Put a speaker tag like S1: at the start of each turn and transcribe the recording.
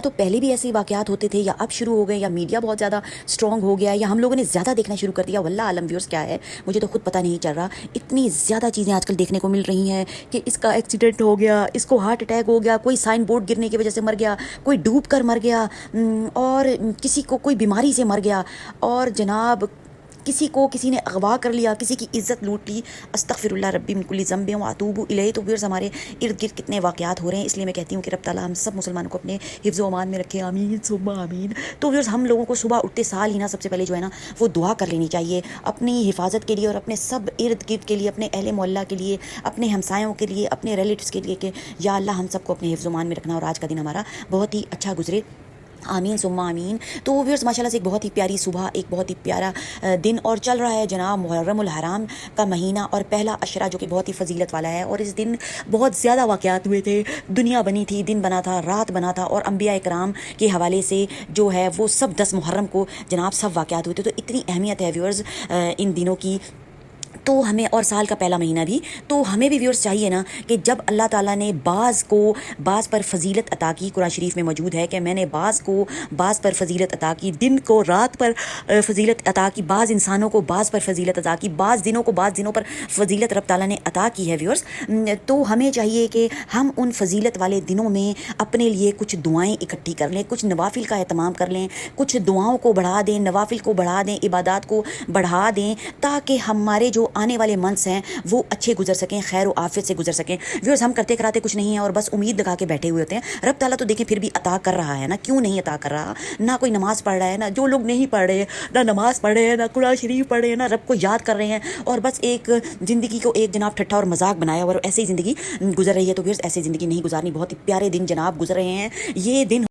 S1: تو پہلے بھی ایسے واقعات ہوتے تھے یا اب شروع ہو گئے یا میڈیا بہت زیادہ اسٹرانگ ہو گیا یا ہم لوگوں نے زیادہ دیکھنا شروع کر دیا، واللہ عالم ویورز کیا ہے مجھے تو خود پتہ نہیں چل رہا. اتنی زیادہ چیزیں آج کل دیکھنے کو مل رہی ہیں کہ اس کا ایکسیڈنٹ ہو گیا، اس کو ہارٹ اٹیک ہو گیا، کوئی سائن بورڈ گرنے کی وجہ سے مر گیا، کوئی ڈوب کر مر گیا، اور کسی کو کوئی بیماری سے مر گیا، اور جناب کسی کو کسی نے اغوا کر لیا، کسی کی عزت لوٹ لی. استغفر اللہ ربی من کل ذنب واتوب الیہ. تو ویورز ہمارے ارد گرد کتنے واقعات ہو رہے ہیں، اس لیے میں کہتی ہوں کہ رب تعالیٰ ہم سب مسلمانوں کو اپنے حفظ و امان میں رکھے، آمین ثم آمین. تو ویورز ہم لوگوں کو صبح اٹھتے سال ہی نا سب سے پہلے جو ہے نا وہ دعا کر لینی چاہیے اپنی حفاظت کے لیے اور اپنے سب ارد گرد کے لیے، اپنے اہل محلہ کے لیے، اپنے ہمسایوں کے لیے، اپنے ریلیٹیوز کے لیے کہ یا اللہ ہم سب کو اپنے حفظ و امان میں رکھنا اور آج کا دن ہمارا بہت ہی اچھا گزرے، آمین ثم آمین. تو ویورز ماشاء اللہ سے ایک بہت ہی پیاری صبح، ایک بہت ہی پیارا دن اور چل رہا ہے جناب محرم الحرام کا مہینہ اور پہلا عشرہ جو کہ بہت ہی فضیلت والا ہے. اور اس دن بہت زیادہ واقعات ہوئے تھے، دنیا بنی تھی، دن بنا تھا، رات بنا تھا، اور انبیاء کرام کے حوالے سے جو ہے وہ سب 10 محرم کو جناب سب واقعات ہوئے تھے. تو اتنی اہمیت ہے ویورز ان دنوں کی، تو ہمیں اور سال کا پہلا مہینہ بھی، تو ہمیں بھی ویورز چاہیے نا کہ جب اللہ تعالیٰ نے بعض پر فضیلت عطا کی، قرآن شریف میں موجود ہے کہ میں نے بعض پر فضیلت عطا کی، دن کو رات پر فضیلت عطا کی، بعض انسانوں کو بعض پر فضیلت عطا کی، بعض دنوں پر فضیلت رب تعالیٰ نے عطا کی ہے ویورز. تو ہمیں چاہیے کہ ہم ان فضیلت والے دنوں میں اپنے لیے کچھ دعائیں اکٹھی کر لیں، کچھ نوافل کا اہتمام کر لیں، کچھ دعاؤں کو بڑھا دیں، نوافل کو بڑھا دیں، عبادات کو بڑھا دیں، تاکہ ہمارے جو آنے والے منتھس ہیں وہ اچھے گزر سکیں، خیر و عافیت سے گزر سکیں. ویورز ہم کرتے کراتے کچھ نہیں ہیں اور بس امید لگا کے بیٹھے ہوئے ہوتے ہیں. رب تعالیٰ تو دیکھیں پھر بھی عطا کر رہا ہے نا، کیوں نہیں عطا کر رہا؟ نہ کوئی نماز پڑھ رہا ہے، نہ جو لوگ نہیں پڑھ رہے ہیں، نہ نماز پڑھ رہے ہیں، نہ قرآن شریف پڑھ رہے ہیں، نہ رب کو یاد کر رہے ہیں، اور بس ایک زندگی کو ایک جناب ٹھٹھا اور مذاق بنایا اور ایسے ہی زندگی گزر رہی ہے. تو ویورز ایسے زندگی نہیں گزارنی، بہت ہی پیارے دن جناب گزر رہے ہیں. یہ دن